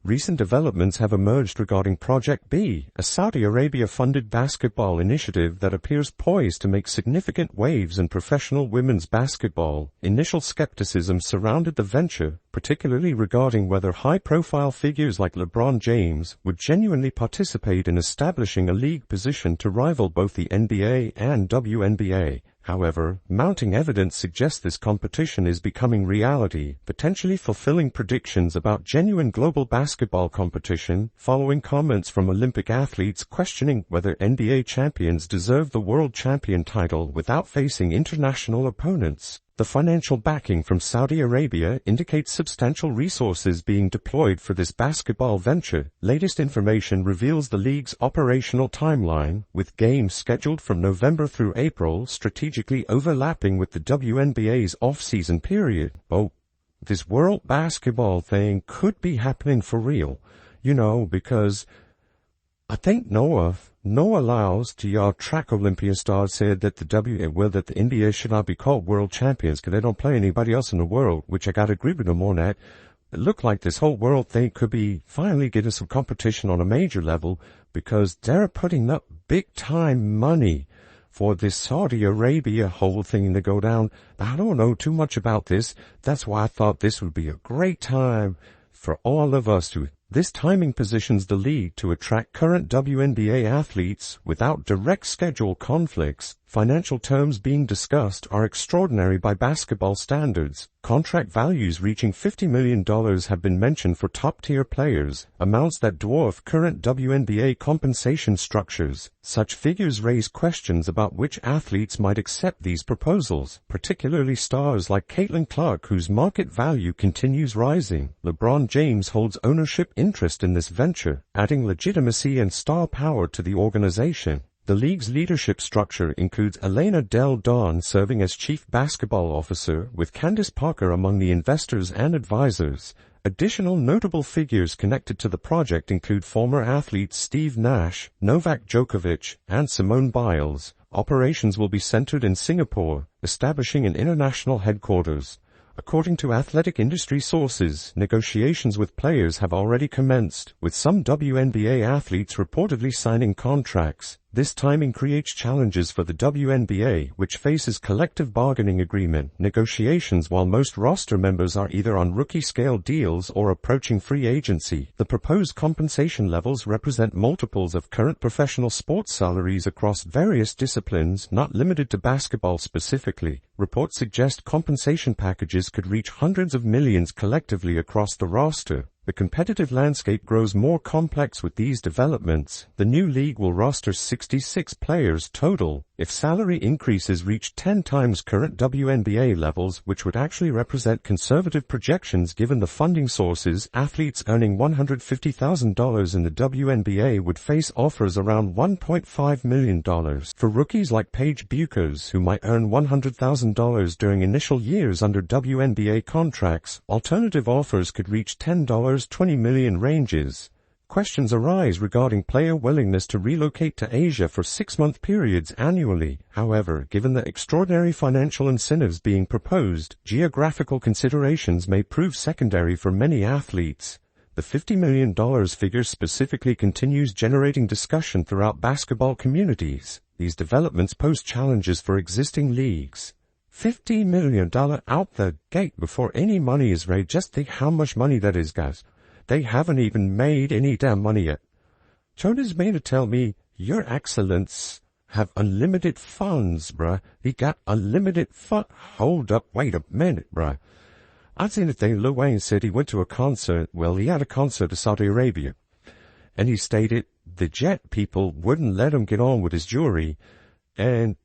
Recent developments have emerged regarding Project B, a Saudi Arabia-funded basketball initiative that appears poised to make significant waves in professional women's basketball. Initial skepticism surrounded the venture, particularly regarding whether high-profile figures like LeBron James would genuinely participate in establishing a league position to rival both the NBA and WNBA. However, mounting evidence suggests this competition is becoming reality, potentially fulfilling predictions about genuine global basketball competition, following comments from Olympic athletes questioning whether NBA champions deserve the world champion title without facing international opponents. The financial backing from Saudi Arabia indicates substantial resources being deployed for this basketball venture. Latest information reveals the league's operational timeline, with games scheduled from November through April strategically overlapping with the WNBA's off-season period. Oh, this world basketball thing could be happening for real, because I think Noah Lyles, to your track Olympia star, said that that the NBA should not be called world champions because they don't play anybody else in the world, which I gotta agree with him on that. It looked like this whole world thing could be finally getting some competition on a major level because they're putting up big time money for this Saudi Arabia whole thing to go down. I don't know too much about this. That's why I thought this would be a great time for all of us to. This timing positions the league to attract current WNBA athletes without direct schedule conflicts. Financial terms being discussed are extraordinary by basketball standards. Contract values reaching $50 million have been mentioned for top-tier players, amounts that dwarf current WNBA compensation structures. Such figures raise questions about which athletes might accept these proposals, particularly stars like Caitlin Clark, whose market value continues rising. LeBron James holds ownership interest in this venture, adding legitimacy and star power to the organization. The league's leadership structure includes Elena Del Don serving as chief basketball officer, with Candace Parker among the investors and advisors. Additional notable figures connected to the project include former athletes Steve Nash, Novak Djokovic, and Simone Biles. Operations will be centered in Singapore, establishing an international headquarters. According to athletic industry sources, negotiations with players have already commenced, with some WNBA athletes reportedly signing contracts. This timing creates challenges for the WNBA, which faces collective bargaining agreement negotiations while most roster members are either on rookie-scale deals or approaching free agency. The proposed compensation levels represent multiples of current professional sports salaries across various disciplines, not limited to basketball specifically. Reports suggest compensation packages could reach hundreds of millions collectively across the roster. The competitive landscape grows more complex with these developments. The new league will roster 66 players total. If salary increases reach 10 times current WNBA levels, which would actually represent conservative projections given the funding sources, athletes earning $150,000 in the WNBA would face offers around $1.5 million. For rookies like Paige Bueckers, who might earn $100,000 during initial years under WNBA contracts, alternative offers could reach $10-20 million ranges. Questions arise regarding player willingness to relocate to Asia for 6-month periods annually. However, given the extraordinary financial incentives being proposed, geographical considerations may prove secondary for many athletes. The $50 million figure specifically continues generating discussion throughout basketball communities. These developments pose challenges for existing leagues. $50 million out the gate before any money is raised. Just think how much money that is, guys. They haven't even made any damn money yet. Tony's made to tell me, Your Excellence have unlimited funds, bruh. He got unlimited Hold up, wait a minute, bruh. I've seen a thing. Lil Wayne said he went to a concert. Well, he had a concert in Saudi Arabia. And he stated the jet people wouldn't let him get on with his jewelry. And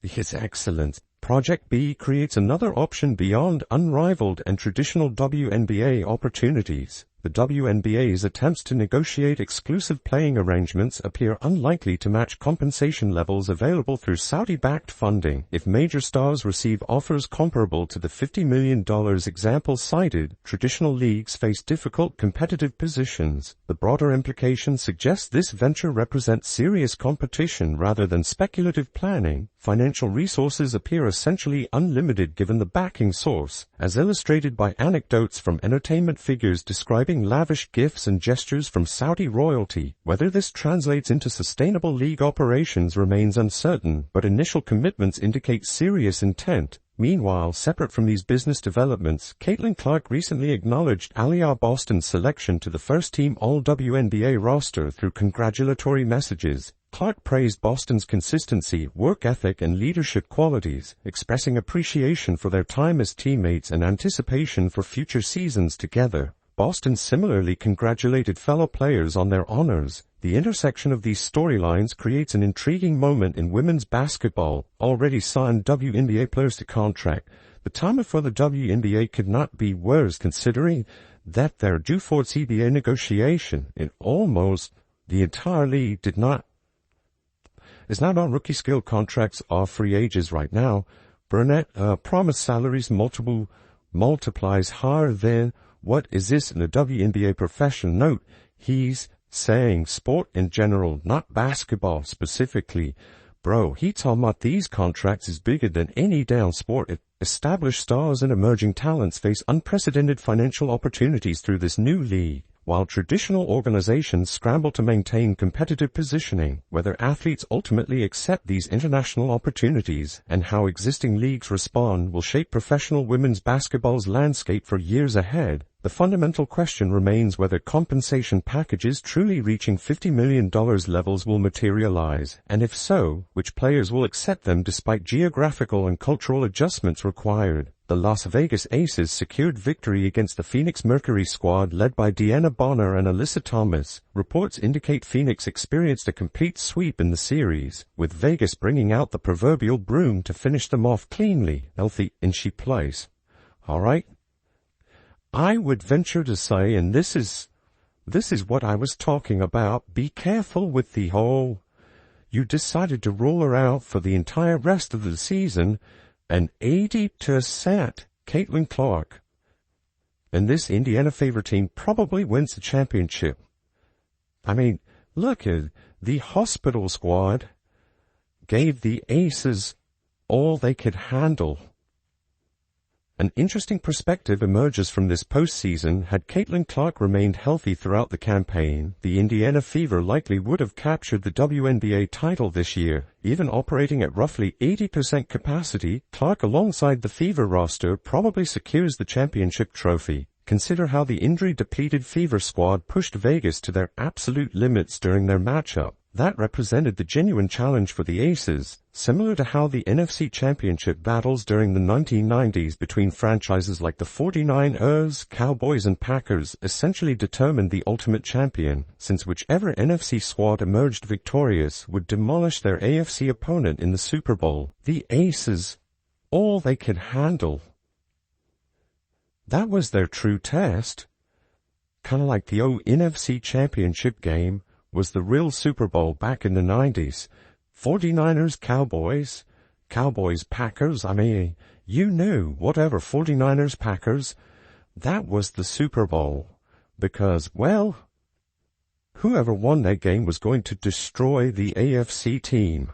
His Excellence, Project B creates another option beyond unrivaled and traditional WNBA opportunities. The WNBA's attempts to negotiate exclusive playing arrangements appear unlikely to match compensation levels available through Saudi-backed funding. If major stars receive offers comparable to the $50 million example cited, traditional leagues face difficult competitive positions. The broader implication suggests this venture represents serious competition rather than speculative planning. Financial resources appear essentially unlimited given the backing source, as illustrated by anecdotes from entertainment figures describing receiving lavish gifts and gestures from Saudi royalty. Whether this translates into sustainable league operations remains uncertain, but initial commitments indicate serious intent. Meanwhile, separate from these business developments, Caitlin Clark recently acknowledged Aliyah Boston's selection to the first-team All-WNBA roster through congratulatory messages. Clark praised Boston's consistency, work ethic, and leadership qualities, expressing appreciation for their time as teammates and anticipation for future seasons together. Boston similarly congratulated fellow players on their honors. The intersection of these storylines creates an intriguing moment in women's basketball. Already signed WNBA players to contract. The timing for the WNBA could not be worse, considering that they're due for CBA negotiation. In almost the entire league is not on rookie skill contracts or free agents right now. Burnett promised salaries multiplies higher than what is this in a WNBA professional. Note, he's saying sport in general, not basketball specifically. Bro, he talking about these contracts is bigger than any damn sport. Established stars and emerging talents face unprecedented financial opportunities through this new league, while traditional organizations scramble to maintain competitive positioning. Whether athletes ultimately accept these international opportunities and how existing leagues respond will shape professional women's basketball's landscape for years ahead. The fundamental question remains whether compensation packages truly reaching $50 million levels will materialize, and if so, which players will accept them despite geographical and cultural adjustments required. The Las Vegas Aces secured victory against the Phoenix Mercury squad led by Deanna Bonner and Alyssa Thomas. Reports indicate Phoenix experienced a complete sweep in the series, with Vegas bringing out the proverbial broom to finish them off cleanly. Healthy in she plays. Alright? I would venture to say, and this is what I was talking about, be careful with the whole, you decided to roll her out for the entire rest of the season, and 80% Caitlin Clark and this Indiana favorite team probably wins the championship. I mean, look at the hospital squad gave the Aces all they could handle. An interesting perspective emerges from this postseason. Had Caitlin Clark remained healthy throughout the campaign, the Indiana Fever likely would have captured the WNBA title this year. Even operating at roughly 80% capacity, Clark alongside the Fever roster probably secures the championship trophy. Consider how the injury-depleted Fever squad pushed Vegas to their absolute limits during their matchup. That represented the genuine challenge for the Aces, similar to how the NFC Championship battles during the 1990s between franchises like the 49ers, Cowboys, and Packers essentially determined the ultimate champion, since whichever NFC squad emerged victorious would demolish their AFC opponent in the Super Bowl. The Aces, all they could handle. That was their true test. Kind of like the old NFC Championship game was the real Super Bowl back in the 90s. 49ers, Cowboys, Packers, I mean, you knew, whatever, 49ers, Packers, that was the Super Bowl. Because, well, whoever won that game was going to destroy the AFC team.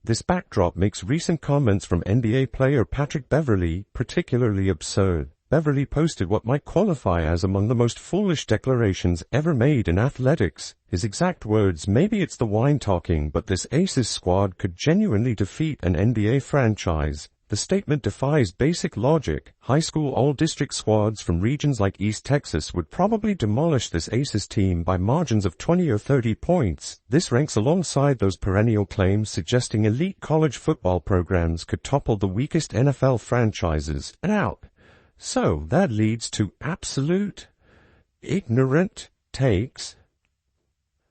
This backdrop makes recent comments from NBA player Patrick Beverley particularly absurd. Beverley posted what might qualify as among the most foolish declarations ever made in athletics. His exact words, "Maybe it's the wine talking, but this Aces squad could genuinely defeat an NBA franchise." The statement defies basic logic. High school all-district squads from regions like East Texas would probably demolish this Aces team by margins of 20 or 30 points. This ranks alongside those perennial claims suggesting elite college football programs could topple the weakest NFL franchises. And out. So that leads to absolute ignorant takes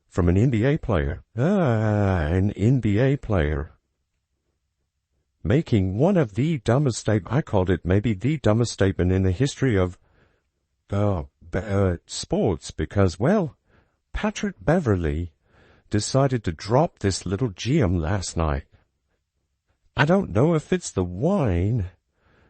from an NBA player. An NBA player. Making one of the dumbest statements, I called it maybe the dumbest statement in the history of sports, because, well, Patrick Beverley decided to drop this little gem last night. I don't know if it's the wine,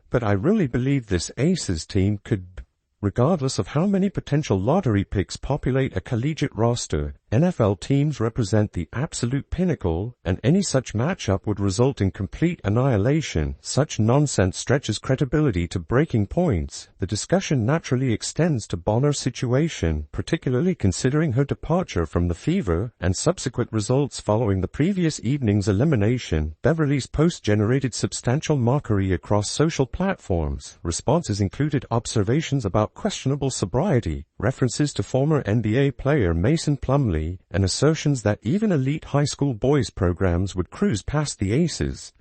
but I really believe this Aces team could Regardless of how many potential lottery picks populate a collegiate roster, NFL teams represent the absolute pinnacle, and any such matchup would result in complete annihilation. Such nonsense stretches credibility to breaking points. The discussion naturally extends to Bonner's situation, particularly considering her departure from the Fever and subsequent results following the previous evening's elimination. Beverly's post generated substantial mockery across social platforms. Responses included observations about questionable sobriety, references to former NBA player Mason Plumlee, and assertions that even elite high school boys programs would cruise past the Aces.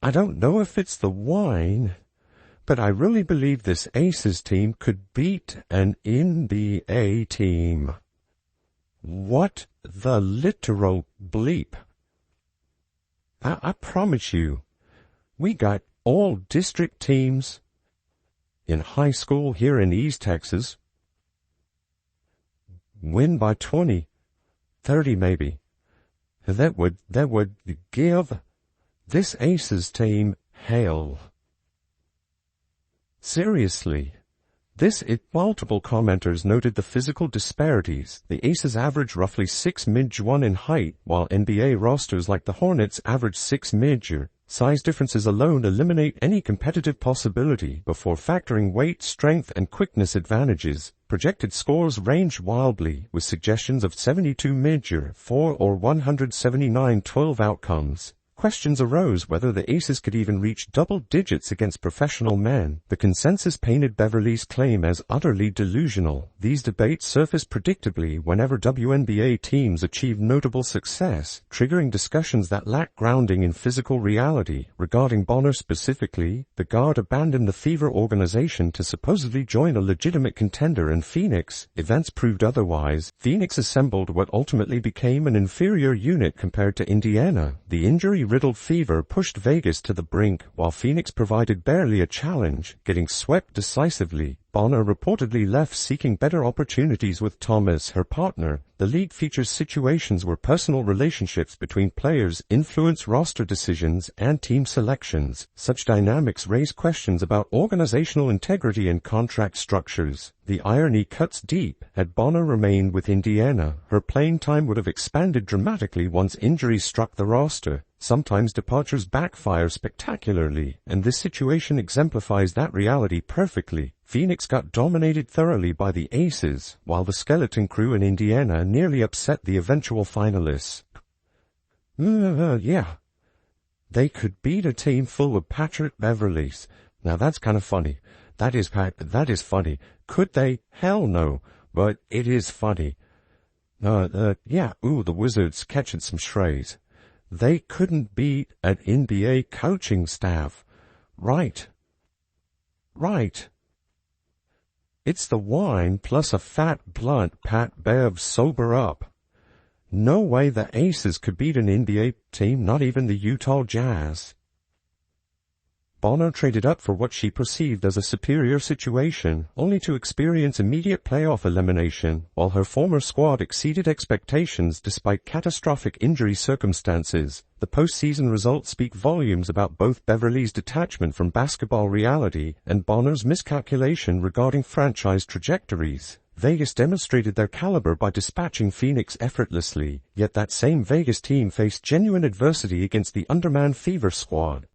I don't know if it's the wine, but I really believe this Aces team could beat an NBA team. What the literal bleep? I promise you, we got all district teams in high school here in East Texas win by 20, 30 maybe. That would give this Aces team hell. Seriously. Multiple commenters noted the physical disparities. The Aces average roughly 6'1" in height, while NBA rosters like the Hornets average 6'. Size differences alone eliminate any competitive possibility before factoring weight, strength, and quickness advantages. Projected scores range wildly, with suggestions of 72 4 or 179-12 outcomes. Questions arose whether the Aces could even reach double digits against professional men. The consensus painted Beverly's claim as utterly delusional. These debates surface predictably whenever WNBA teams achieve notable success, triggering discussions that lack grounding in physical reality. Regarding Bonner specifically, the guard abandoned the Fever organization to supposedly join a legitimate contender in Phoenix. Events proved otherwise. Phoenix assembled what ultimately became an inferior unit compared to Indiana. The injury-riddled Fever pushed Vegas to the brink, while Phoenix provided barely a challenge, getting swept decisively. Bonner reportedly left seeking better opportunities with Thomas, her partner. The league features situations where personal relationships between players influence roster decisions and team selections. Such dynamics raise questions about organizational integrity and contract structures. The irony cuts deep. Had Bonner remained with Indiana, her playing time would have expanded dramatically once injuries struck the roster. Sometimes departures backfire spectacularly, and this situation exemplifies that reality perfectly. Phoenix got dominated thoroughly by the Aces, while the skeleton crew in Indiana nearly upset the eventual finalists. Yeah. They could beat a team full of Patrick Beverleys. Now that's kind of funny. That is funny. Could they? Hell no. But it is funny. The Wizards catching some strays. They couldn't beat an NBA coaching staff. Right. It's the wine plus a fat blunt. Pat Bev, sober up. No way the Aces could beat an NBA team, not even the Utah Jazz. Bonner traded up for what she perceived as a superior situation, only to experience immediate playoff elimination, while her former squad exceeded expectations despite catastrophic injury circumstances. The postseason results speak volumes about both Beverly's detachment from basketball reality and Bonner's miscalculation regarding franchise trajectories. Vegas demonstrated their caliber by dispatching Phoenix effortlessly, yet that same Vegas team faced genuine adversity against the undermanned Fever squad.